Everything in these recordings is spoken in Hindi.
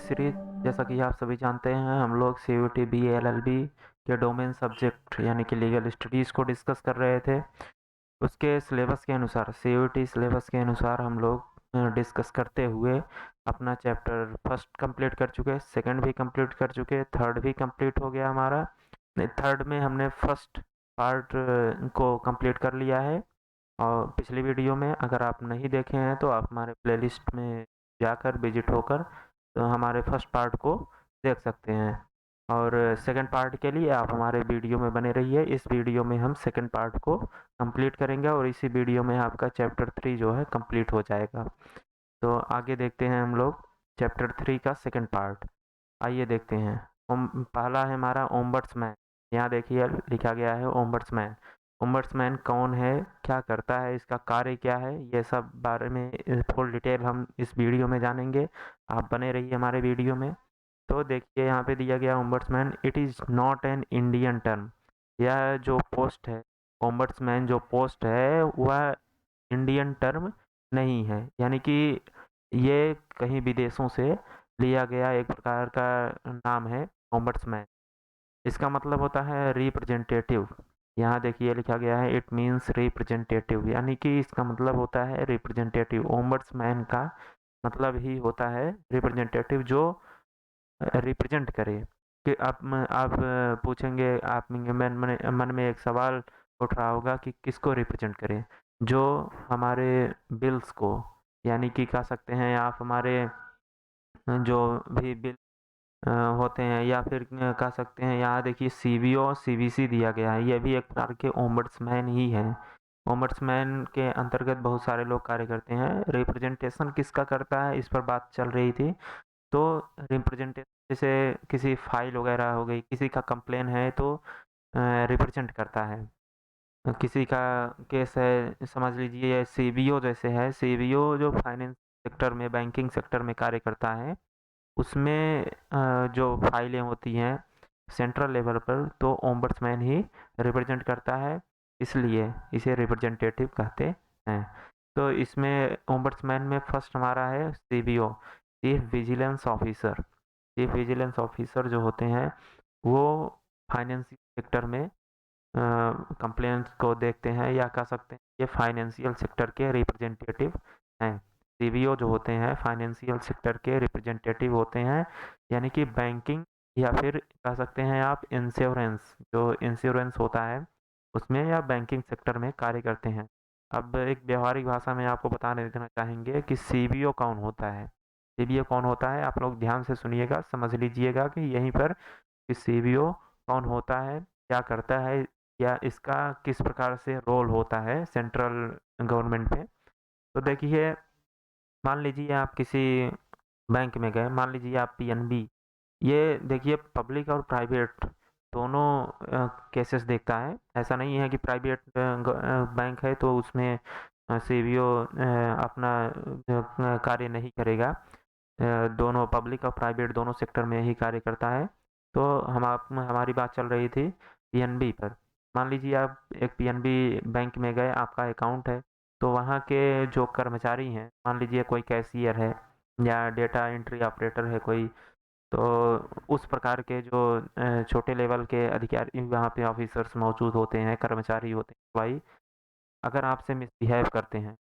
सीरीज जैसा कि आप सभी जानते हैं हम लोग CUT BLLB के डोमेन सब्जेक्ट यानी कि लीगल स्टडीज़ को डिस्कस कर रहे थे। उसके सिलेबस के अनुसार CUT सिलेबस के अनुसार हम लोग डिस्कस करते हुए अपना चैप्टर फर्स्ट कंप्लीट कर चुके, सेकंड भी कंप्लीट कर चुके, थर्ड भी कंप्लीट हो गया हमारा। थर्ड में हमने फर्स्ट पार्ट को कंप्लीट कर लिया है। और पिछली वीडियो में अगर आप नहीं देखे हैं तो आप हमारे प्लेलिस्ट में जाकर विजिट होकर तो हमारे फर्स्ट पार्ट को देख सकते हैं। और सेकंड पार्ट के लिए आप हमारे वीडियो में बने रहिए। इस वीडियो में हम सेकंड पार्ट को कंप्लीट करेंगे और इसी वीडियो में आपका चैप्टर 3 जो है कंप्लीट हो जाएगा। तो आगे देखते हैं हम लोग चैप्टर 3 का सेकंड पार्ट। आइए देखते हैं। पहला है हमारा ओम्बड्समैन। यहाँ देखिए लिखा गया है ओम्बड्समैन। ओम्बड्समैन कौन है, क्या करता है, इसका कार्य क्या है, ये सब बारे में फुल डिटेल हम इस वीडियो में जानेंगे। आप बने रहिए हमारे वीडियो में। तो देखिए यहाँ पे दिया गया ombudsman, it is not an Indian term. यह जो पोस्ट है, ओम्बड्समैन जो पोस्ट है वह इंडियन टर्म नहीं है, यानी कि ये कहीं विदेशों से लिया गया एक प्रकार का नाम है ओम्बड्समैन। इसका मतलब होता है रिप्रेजेंटेटिव। यहाँ देखिए लिखा गया है इट मीन्स रिप्रेजेंटेटिव, यानी कि इसका मतलब होता है रिप्रेजेंटेटिव। ओम्बड्समैन का मतलब ही होता है रिप्रेजेंटेटिव, जो रिप्रेजेंट करे। कि आप पूछेंगे, आप मन में एक सवाल उठ रहा होगा कि किसको रिप्रेजेंट करे। जो हमारे बिल्स को, यानी कि कह सकते हैं आप हमारे जो भी बिल होते हैं, या फिर कह सकते हैं यहाँ देखिए CBO और CBC दिया गया है, ये भी एक प्रकार के ओम्बड्समैन ही है। ओम्बड्समैन के अंतर्गत बहुत सारे लोग कार्य करते हैं। रिप्रेजेंटेशन किसका करता है इस पर बात चल रही थी। तो रिप्रेजेंटेशन जैसे किसी फाइल वगैरह हो गई, किसी का कंप्लेन है तो रिप्रेजेंट करता है। किसी का केस है, समझ लीजिए CBO जैसे है, CBO जो फाइनेंस सेक्टर में, बैंकिंग सेक्टर में कार्य करता है, उसमें जो फाइलें होती हैं सेंट्रल लेवल पर, तो ओम्बड्समैन ही रिप्रेजेंट करता है, इसलिए इसे रिप्रेजेंटेटिव कहते हैं। तो इसमें ओम्बड्समैन में फर्स्ट हमारा है CBO, chief vigilance officer. Chief vigilance officer जो होते हैं वो फाइनेंशियल सेक्टर में कंप्लेंट्स को देखते हैं, या कह सकते हैं ये फाइनेंशियल सेक्टर के रिप्रेजेंटेटिव हैं। CBO जो होते हैं फाइनेंशियल सेक्टर के रिप्रेजेंटेटिव होते हैं, यानी कि बैंकिंग या फिर कह सकते हैं आप इंश्योरेंस, जो इंश्योरेंस होता है उसमें, या बैंकिंग सेक्टर में कार्य करते हैं। अब एक व्यवहारिक भाषा में आपको बता देना चाहेंगे कि CBO कौन होता है। CBO कौन होता है, आप लोग ध्यान से सुनिएगा, समझ लीजिएगा कि यहीं पर कि CBO कौन होता है, क्या करता है, या इसका किस प्रकार से रोल होता है सेंट्रल गवर्नमेंट पे। तो देखिए, मान लीजिए आप किसी बैंक में गए, मान लीजिए आप PNB, ये देखिए पब्लिक और प्राइवेट दोनों केसेस देखता है। ऐसा नहीं है कि प्राइवेट बैंक है तो उसमें CBO अपना कार्य नहीं करेगा। दोनों पब्लिक और प्राइवेट दोनों सेक्टर में ही कार्य करता है। तो हमारी बात चल रही थी PNB पर। मान लीजिए आप एक PNB बैंक में गए, आपका अकाउंट है, तो वहाँ के जो कर्मचारी हैं, मान लीजिए कोई कैशियर है या डेटा एंट्री ऑपरेटर है कोई, तो उस प्रकार के जो छोटे लेवल के अधिकारी वहाँ पे ऑफिसर्स मौजूद होते हैं, कर्मचारी होते हैं भाई, अगर आपसे मिसबिहेव करते हैं,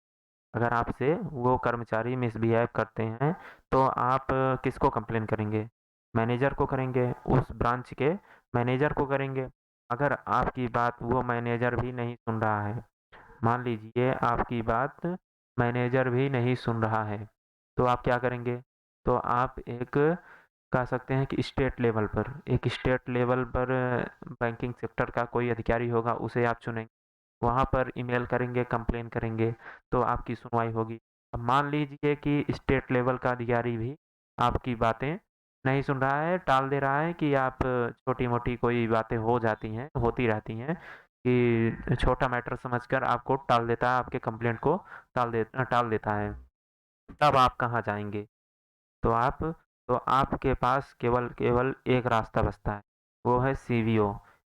अगर आपसे वो कर्मचारी मिसबिहेव करते हैं, तो आप किसको कंप्लेन करेंगे? मैनेजर को करेंगे, उस ब्रांच के मैनेजर को करेंगे। अगर आपकी बात वो मैनेजर भी नहीं सुन रहा है, मान लीजिए आपकी बात मैनेजर भी नहीं सुन रहा है, तो आप क्या करेंगे? तो आप एक कह सकते हैं कि स्टेट लेवल पर बैंकिंग सेक्टर का कोई अधिकारी होगा, उसे आप चुनेंगे, वहाँ पर ईमेल करेंगे, कंप्लेन करेंगे, तो आपकी सुनवाई होगी। अब मान लीजिए कि स्टेट लेवल का अधिकारी भी आपकी बातें नहीं सुन रहा है, टाल दे रहा है, कि आप छोटी-मोटी कोई बातें हो जाती हैं, होती रहती हैं, कि छोटा मैटर समझकर आपको टाल देता है, आपके कंप्लेंट को टाल देता है। तब आप कहाँ जाएँगे? तो आप तो आपके पास केवल केवल एक रास्ता बचता है, वो है CBO,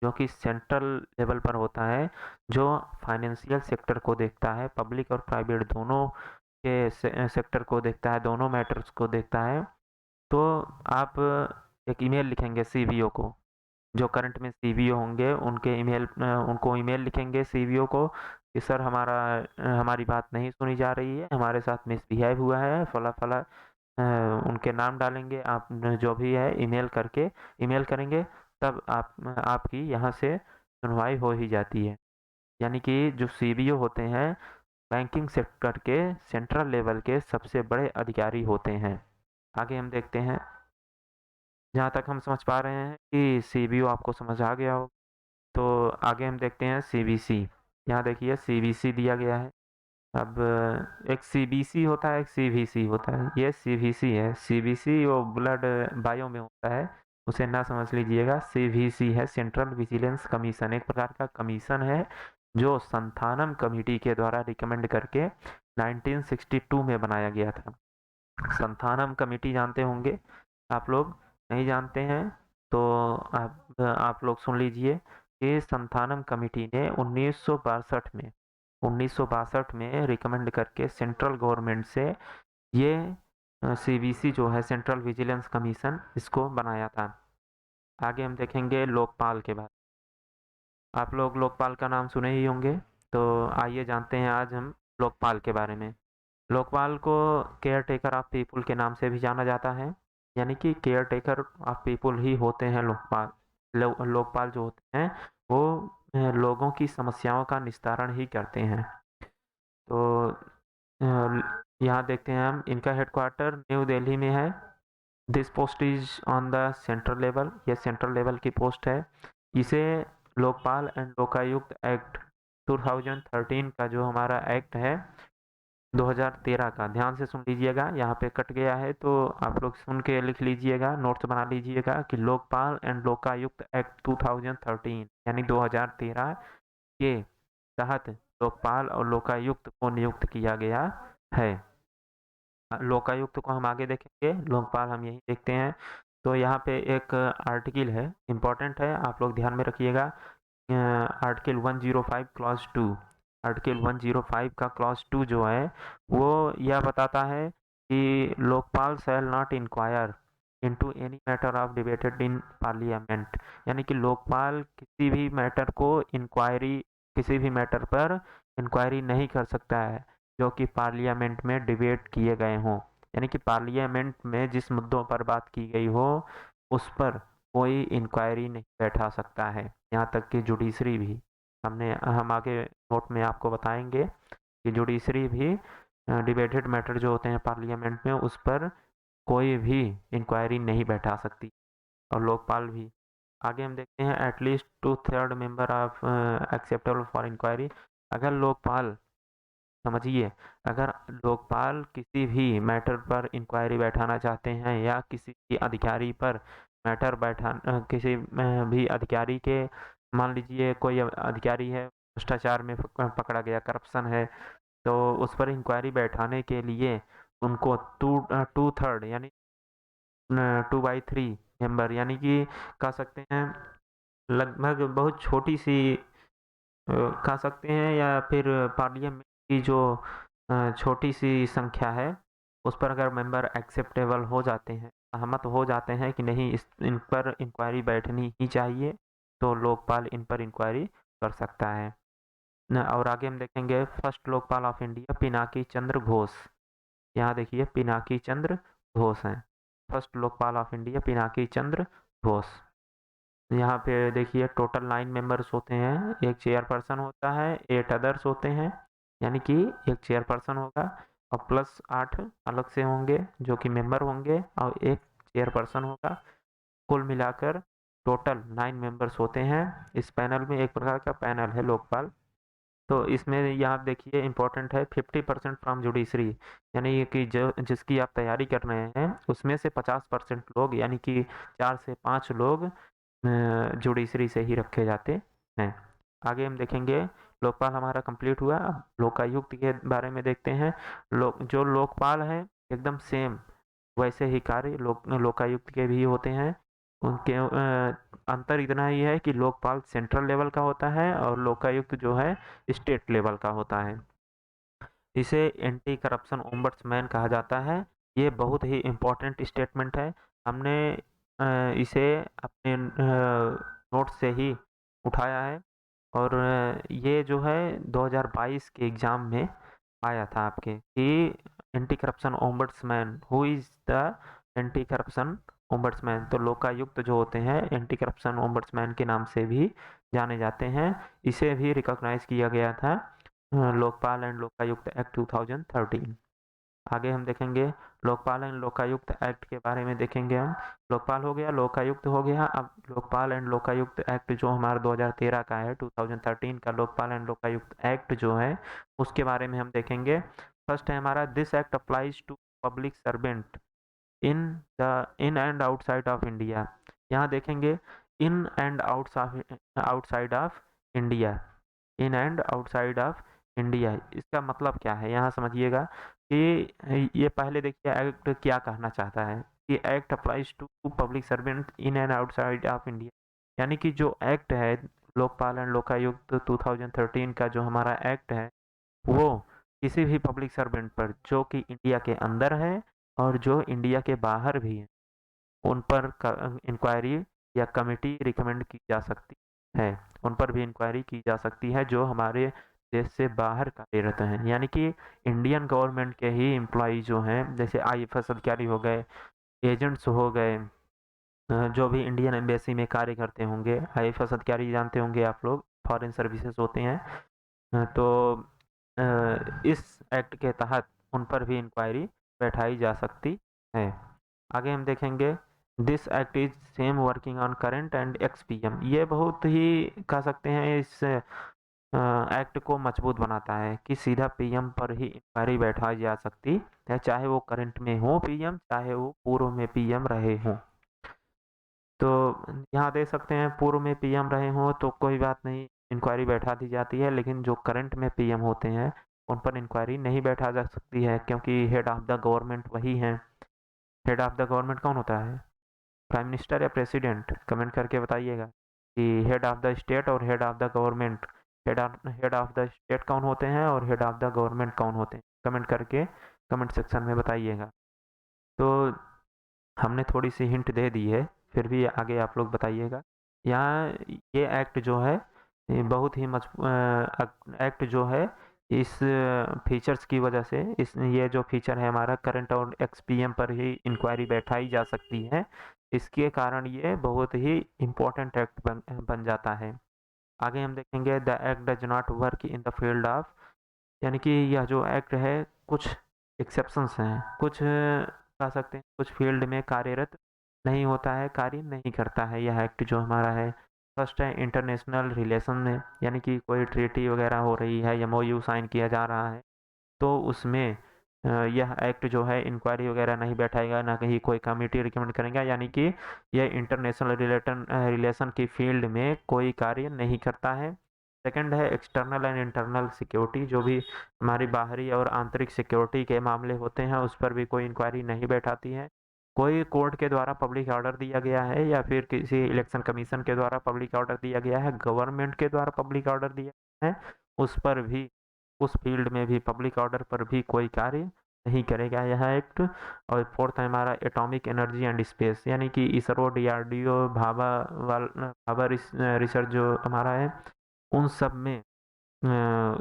जो कि सेंट्रल लेवल पर होता है, जो फाइनेंशियल सेक्टर को देखता है, पब्लिक और प्राइवेट दोनों के सेक्टर को देखता है, दोनों मैटर्स को देखता है। तो आप एक ईमेल लिखेंगे सीवीओ को, जो करंट में सीवीओ होंगे उनके ईमेल उनको ईमेल लिखेंगे सीवीओ को कि सर हमारी बात नहीं सुनी जा रही है, हमारे साथ मिसबिहेव हुआ है, फला फला उनके नाम डालेंगे, आप जो भी है ईमेल करके ईमेल करेंगे, तब आपकी यहाँ से सुनवाई हो ही जाती है। यानी कि जो सीवीओ होते हैं बैंकिंग सेक्टर के सेंट्रल लेवल के सबसे बड़े अधिकारी होते हैं। आगे हम देखते हैं, जहाँ तक हम समझ पा रहे हैं कि सीबीओ आपको समझ आ गया हो, तो आगे हम देखते हैं सीबीसी। यहाँ देखिए सीबीसी दिया गया है। अब एक सीबीसी होता है, एक सीवीसी होता है। ये सीवीसी है, सीबीसी वो ब्लड बायो में होता है, उसे ना समझ लीजिएगा। सीवीसी है सेंट्रल विजिलेंस कमीशन, एक प्रकार का कमीशन है जो संथानम कमेटी के द्वारा रिकमेंड करके 1962 में बनाया गया था। संथानम कमेटी जानते होंगे आप लोग, नहीं जानते हैं तो आप लोग सुन लीजिए कि संथानम कमेटी ने 1962 में रिकमेंड करके सेंट्रल गवर्नमेंट से ये सीबीसी जो है सेंट्रल विजिलेंस कमीशन, इसको बनाया था। आगे हम देखेंगे लोकपाल के बारे। आप लोग लोकपाल का नाम सुने ही होंगे, तो आइए जानते हैं आज हम लोकपाल के बारे में। लोकपाल को केयर टेकर ऑफ पीपुल के नाम से भी जाना जाता है, यानी कि केयर टेकर ऑफ पीपुल ही होते हैं लोकपाल। लोकपाल जो होते हैं वो लोगों की समस्याओं का निस्तारण ही करते हैं। तो यहाँ देखते हैं हम, इनका हेडक्वार्टर न्यू दिल्ली में है। This post is on the central level, ये सेंट्रल लेवल की पोस्ट है। इसे लोकपाल एंड लोकायुक्त एक्ट 2013 का जो हमारा एक्ट है 2013 का, ध्यान से सुन लीजिएगा, यहाँ पे कट गया है तो आप लोग सुन के लिख लीजिएगा, नोट्स बना लीजिएगा कि लोकपाल एंड लोकायुक्त एक्ट 2013 यानी 2013 के तहत लोकपाल और लोकायुक्त को नियुक्त किया गया है। लोकायुक्त को हम आगे देखेंगे, लोकपाल हम यही देखते हैं। तो यहाँ पे एक आर्टिकल है, इम्पोर्टेंट है, आप लोग ध्यान में रखिएगा। आर्टिकल 105 क्लॉज 2, आर्टिकल 105 का क्लॉज 2 जो है वो यह बताता है कि Lokpal shall not inquire into any matter of debated in parliament, यानी कि लोकपाल किसी भी मैटर को इंक्वायरी, किसी भी मैटर पर इंक्वायरी नहीं कर सकता है जो कि पार्लियामेंट में डिबेट किए गए हों, यानी कि पार्लियामेंट में जिस मुद्दों पर बात की गई हो उस पर कोई इंक्वायरी नहीं बैठा सकता है। यहाँ तक कि जुडिशरी भी, हम आगे नोट में आपको बताएंगे कि जुडिशरी भी डिबेटेड मैटर जो होते हैं पार्लियामेंट में उस पर कोई भी इंक्वायरी नहीं बैठा सकती, और लोकपाल भी। आगे हम देखते हैं at least 2/3 member of acceptable for inquiry. अगर लोकपाल, समझिए, अगर लोकपाल किसी भी मैटर पर इंक्वायरी बैठाना चाहते हैं या किसी भी अधिकारी पर मैटर किसी भी अधिकारी के, मान लीजिए कोई अधिकारी है भ्रष्टाचार में पकड़ा गया, करप्शन है, तो उस पर इंक्वायरी बैठाने के लिए उनको 2/3 यानी 2/3 मेंबर, यानी कि कह सकते हैं लगभग बहुत छोटी सी कह सकते हैं, या फिर पार्लियामेंट की जो छोटी सी संख्या है उस पर अगर मेंबर एक्सेप्टेबल हो जाते हैं, सहमत हो जाते हैं कि नहीं इन पर इंक्वायरी बैठनी ही चाहिए, तो लोकपाल इन पर इंक्वायरी कर सकता है। और आगे हम देखेंगे first Lokpal of India Pinaki Chandra Ghosh. यहाँ देखिए पिनाकी चंद्र घोष हैं first Lokpal of India, Pinaki Chandra Ghosh. यहाँ पे देखिए टोटल 9 मेंबर्स होते हैं, एक चेयरपर्सन होता है, 8 अदर्स होते हैं, यानी कि एक चेयरपर्सन होगा और प्लस 8 अलग से होंगे जो कि मेंबर होंगे और एक चेयरपर्सन होगा। कुल मिलाकर टोटल 9 मेंबर्स होते हैं। इस पैनल में एक प्रकार का पैनल है लोकपाल। तो इसमें यहाँ देखिए इंपॉर्टेंट है 50% फ्रॉम जुडिशरी, यानी कि जो जिसकी आप तैयारी कर रहे हैं उसमें से 50% लोग, यानी कि 4 से 5 लोग जुडिशरी से ही रखे जाते हैं। आगे हम देखेंगे, लोकपाल हमारा कंप्लीट हुआ। अब लोकायुक्त के बारे में देखते हैं। जो लोकपाल है एकदम सेम वैसे ही कार्य लोकायुक्त के भी होते हैं। उनके अंतर इतना ही है कि लोकपाल सेंट्रल लेवल का होता है और लोकायुक्त जो है स्टेट लेवल का होता है। इसे एंटी करप्शन ओम्बड्समैन कहा जाता है ये बहुत ही इम्पोर्टेंट स्टेटमेंट है। हमने इसे अपने नोट से ही उठाया है और ये जो है 2022 के एग्ज़ाम में आया था आपके कि anti corruption ombudsman, who is the anti corruption ombudsman. तो लोकायुक्त जो होते हैं एंटी करप्शन ओम्बड्समैन के नाम से भी जाने जाते हैं। इसे भी रिकॉग्नाइज किया गया था लोकपाल एंड लोकायुक्त एक्ट 2013। आगे हम देखेंगे लोकपाल एंड लोकायुक्त एक्ट के बारे में देखेंगे हम। लोकपाल हो गया, लोकायुक्त हो गया। अब लोकपाल एंड लोकायुक्त एक्ट जो हमारा 2013 का है, 2013 का लोकपाल एंड लोकायुक्त एक्ट जो है उसके बारे में हम देखेंगे। फर्स्ट है हमारा, this act applies to public servant in the in and outside of India. यहाँ देखेंगे in and outside of India, in and outside of India, इसका मतलब क्या है यहाँ समझिएगा कि ये पहले देखिए एक्ट क्या कहना चाहता है कि act applies to public servant in and outside of India. यानी कि जो एक्ट है लोकपाल एंड लोकायुक्त 2013 का जो हमारा एक्ट है वो किसी भी पब्लिक सर्वेंट पर जो कि इंडिया के अंदर है और जो इंडिया के बाहर भी है उन पर इंक्वायरी या कमेटी रिकमेंड की जा सकती है, उन पर भी इंक्वायरी की जा सकती है जो हमारे देश से बाहर कार्यरत हैं। यानी कि इंडियन गवर्नमेंट के ही एम्प्लॉय जो हैं, जैसे आईएफएस अधिकारी हो गए, एजेंट्स हो गए, जो भी इंडियन एम्बेसी में कार्य करते होंगे। आईएफएस अधिकारी जानते होंगे आप लोग, फॉरेन सर्विसेज होते हैं। तो इस एक्ट के तहत उन पर भी इंक्वायरी बैठाई जा सकती है। आगे हम देखेंगे this act is same working on current and x PM. ये बहुत ही कह सकते हैं इस एक्ट को मजबूत बनाता है कि सीधा पीएम पर ही इंक्वायरी बैठाई जा सकती है, चाहे वो करंट में हो पीएम, चाहे वो पूर्व में पीएम रहे हों। तो यहाँ देख सकते हैं पूर्व में पीएम रहे हों तो कोई बात नहीं, इंक्वायरी बैठा दी जाती है, लेकिन जो करंट में पीएम होते हैं उन पर इंक्वायरी नहीं बैठा जा सकती है क्योंकि हेड ऑफ द गवर्नमेंट वही है। हेड ऑफ द गवर्नमेंट कौन होता है? प्राइम मिनिस्टर या प्रेसिडेंट? कमेंट करके बताइएगा कि हेड ऑफ द स्टेट और head of the government, head of the state कौन होते हैं और हेड ऑफ द गवर्नमेंट कौन होते हैं? कमेंट करके कमेंट सेक्शन में बताइएगा। तो हमने थोड़ी सी हिंट दे दी है, फिर भी आगे आप लोग बताइएगा। यहाँ ये एक्ट जो है ये बहुत ही एक्ट जो है इस फीचर्स की वजह से, इस ये जो फीचर है हमारा करंट और एक्सपीएम पर ही इंक्वायरी बैठाई जा सकती है, इसके कारण ये बहुत ही इम्पोर्टेंट एक्ट बन जाता है। आगे हम देखेंगे the act does not work in the field of, यानी कि यह जो एक्ट है कुछ एक्सेप्शंस हैं, कुछ कह सकते हैं कुछ फील्ड में कार्यरत नहीं होता है, कार्य नहीं करता है यह एक्ट जो हमारा है। फर्स्ट है इंटरनेशनल रिलेशन में, यानी कि कोई ट्रीटी वगैरह हो रही है, एमओयू साइन किया जा रहा है तो उसमें यह एक्ट जो है इंक्वायरी वगैरह नहीं बैठाएगा, ना कहीं कोई कमेटी रिकमेंड करेगा, यानी कि यह इंटरनेशनल रिलेशन की फील्ड में कोई कार्य नहीं करता है। सेकंड है एक्सटर्नल एंड इंटरनल सिक्योरिटी, जो भी हमारी बाहरी और आंतरिक सिक्योरिटी के मामले होते हैं उस पर भी कोई इंक्वायरी नहीं बैठाती है। कोई कोर्ट के द्वारा पब्लिक ऑर्डर दिया गया है या फिर किसी इलेक्शन कमीशन के द्वारा पब्लिक ऑर्डर दिया गया है, गवर्नमेंट के द्वारा पब्लिक ऑर्डर दिया है, उस पर भी, उस फील्ड में भी पब्लिक ऑर्डर पर भी कोई कार्य नहीं करेगा यह एक्ट। और फोर्थ है हमारा एटॉमिक एनर्जी एंड स्पेस, यानी कि इसरो, डीआरडीओ, भाभा रिसर्च जो हमारा है उन सब में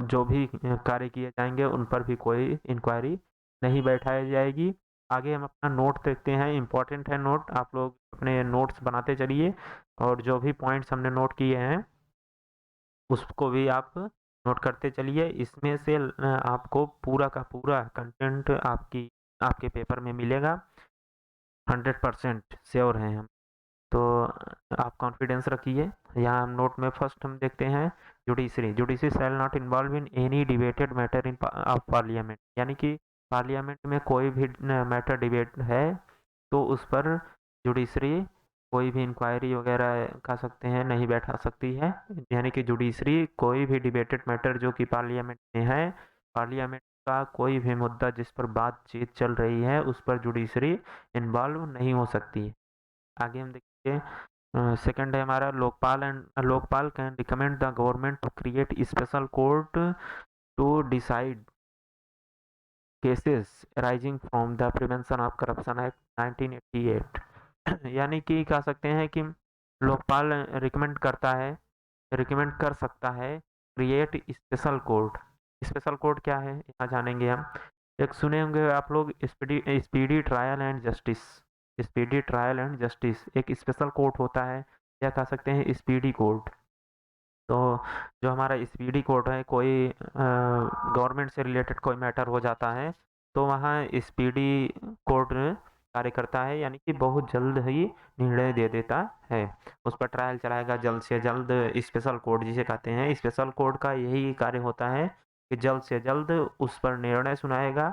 जो भी कार्य किए जाएंगे उन पर भी कोई इंक्वायरी नहीं बैठाई जाएगी। आगे हम अपना नोट देखते हैं, इम्पोर्टेंट है नोट, आप लोग अपने नोट्स बनाते चलिए और जो भी पॉइंट्स हमने नोट किए हैं उसको भी आप नोट करते चलिए। इसमें से आपको पूरा का पूरा कंटेंट आपके पेपर में मिलेगा, 100% श्योर हैं हम। तो आप कॉन्फिडेंस रखिए। यहाँ हम नोट में फर्स्ट हम देखते हैं judiciary shall not involve in any debated matter in of parliament, यानी कि पार्लियामेंट में कोई भी मैटर डिबेट है तो उस पर जुडिशरी कोई भी इंक्वायरी वगैरह कर सकते हैं नहीं बैठा सकती है। यानी कि जुडिशरी कोई भी डिबेटेड मैटर जो कि पार्लियामेंट में है, पार्लियामेंट का कोई भी मुद्दा जिस पर बातचीत चल रही है उस पर जुडिशरी इन्वॉल्व नहीं हो सकती है। आगे हम देखिए सेकंड है हमारा Lokpal can recommend the government to create special court to decide cases arising from the prevention of corruption act 1988 यानी कि कह सकते हैं कि लोकपाल रिकमेंड कर सकता है create special court. Special court क्या है यहाँ जानेंगे हम। एक सुने होंगे आप लोग speedy trial and justice. Speedy trial and justice एक स्पेशल कोर्ट होता है, या कह सकते हैं स्पीडी कोर्ट। तो जो हमारा स्पीडी कोर्ट है, कोई गवर्नमेंट से रिलेटेड कोई मैटर हो जाता है तो वहाँ स्पीडी कोर्ट कार्य करता है, यानी कि बहुत जल्द ही निर्णय दे देता है। उस पर ट्रायल चलाएगा जल्द से जल्द। स्पेशल कोर्ट जिसे कहते हैं, स्पेशल कोर्ट का यही कार्य होता है कि जल्द से जल्द उस पर निर्णय सुनाएगा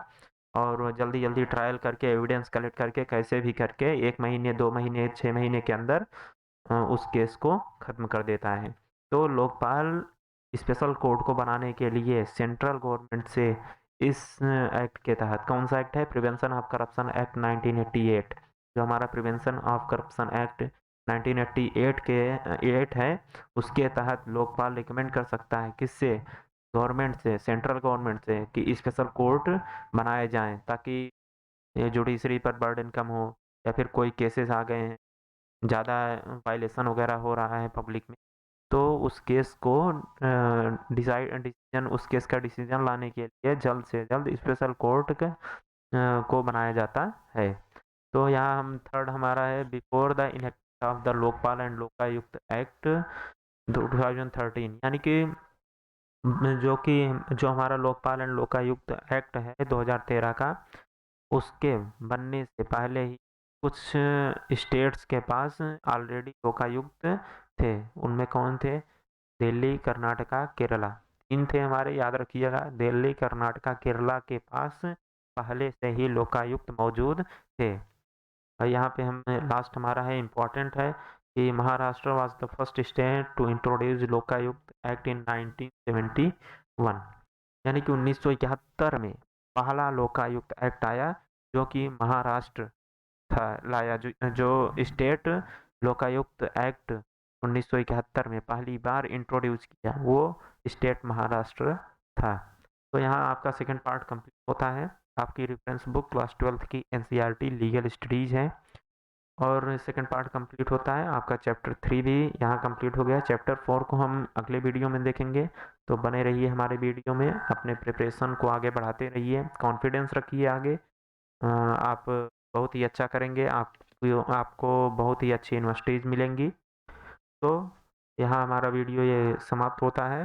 और जल्दी जल्दी ट्रायल करके एविडेंस कलेक्ट करके कैसे भी करके 1 महीने 2 महीने 6 महीने के अंदर उस केस को खत्म कर देता है। तो लोकपाल स्पेशल कोर्ट को बनाने के लिए सेंट्रल गवर्नमेंट से इस एक्ट के तहत, कौन सा एक्ट है, प्रिवेंशन ऑफ करप्शन एक्ट 1988, जो हमारा प्रिवेंशन ऑफ करप्शन एक्ट 1988 के 8 है, उसके तहत लोकपाल रिकमेंड कर सकता है किससे, गवर्नमेंट से, सेंट्रल गवर्नमेंट से, कि स्पेशल कोर्ट बनाए जाएं ताकि जुडिशरी पर बर्डन कम हो, या फिर कोई केसेस आ गए हैं, ज़्यादा वायलेशन वगैरह हो रहा है पब्लिक में, तो उस केस को डिसीजन उस केस का डिसीजन लाने के लिए जल्द से जल्द स्पेशल कोर्ट को बनाया जाता है। तो यहाँ हम थर्ड हमारा है before the enact of the Lokpal and Lokayukta act 2013, यानी कि जो हमारा लोकपाल एंड लोकायुक्त एक्ट है 2013 का, उसके बनने से पहले ही कुछ स्टेट्स के पास ऑलरेडी लोकायुक्त थे। उनमें कौन थे, दिल्ली, कर्नाटका, केरला, तीन थे हमारे, याद रखिएगा। दिल्ली, कर्नाटका, केरला के पास पहले से ही लोकायुक्त मौजूद थे। और यहाँ पे हम लास्ट हमारा है इम्पोर्टेंट है कि Maharashtra was the first state to introduce Lokayukta act in 1971, यानी कि 1971 में पहला लोकायुक्त एक्ट आया, जो कि महाराष्ट्र था लाया, जो स्टेट लोकायुक्त एक्ट 1971 में पहली बार इंट्रोड्यूस किया, वो स्टेट महाराष्ट्र था। तो यहाँ आपका सेकंड पार्ट कंप्लीट होता है। आपकी रेफरेंस बुक क्लास 12 की एनसीईआरटी लीगल स्टडीज है, और सेकंड पार्ट कंप्लीट होता है। आपका चैप्टर 3 भी यहाँ कंप्लीट हो गया। चैप्टर 4 को हम अगले वीडियो में देखेंगे, तो बने रहिए हमारे वीडियो में, अपने प्रिपरेशन को आगे बढ़ाते रहिए, कॉन्फिडेंस रखिए आगे। आप बहुत ही अच्छा करेंगे, आपको बहुत ही अच्छी यूनिवर्सिटीज़ मिलेंगी। तो यहाँ हमारा वीडियो ये समाप्त होता है।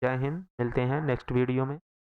जय हिंद, मिलते हैं नेक्स्ट वीडियो में।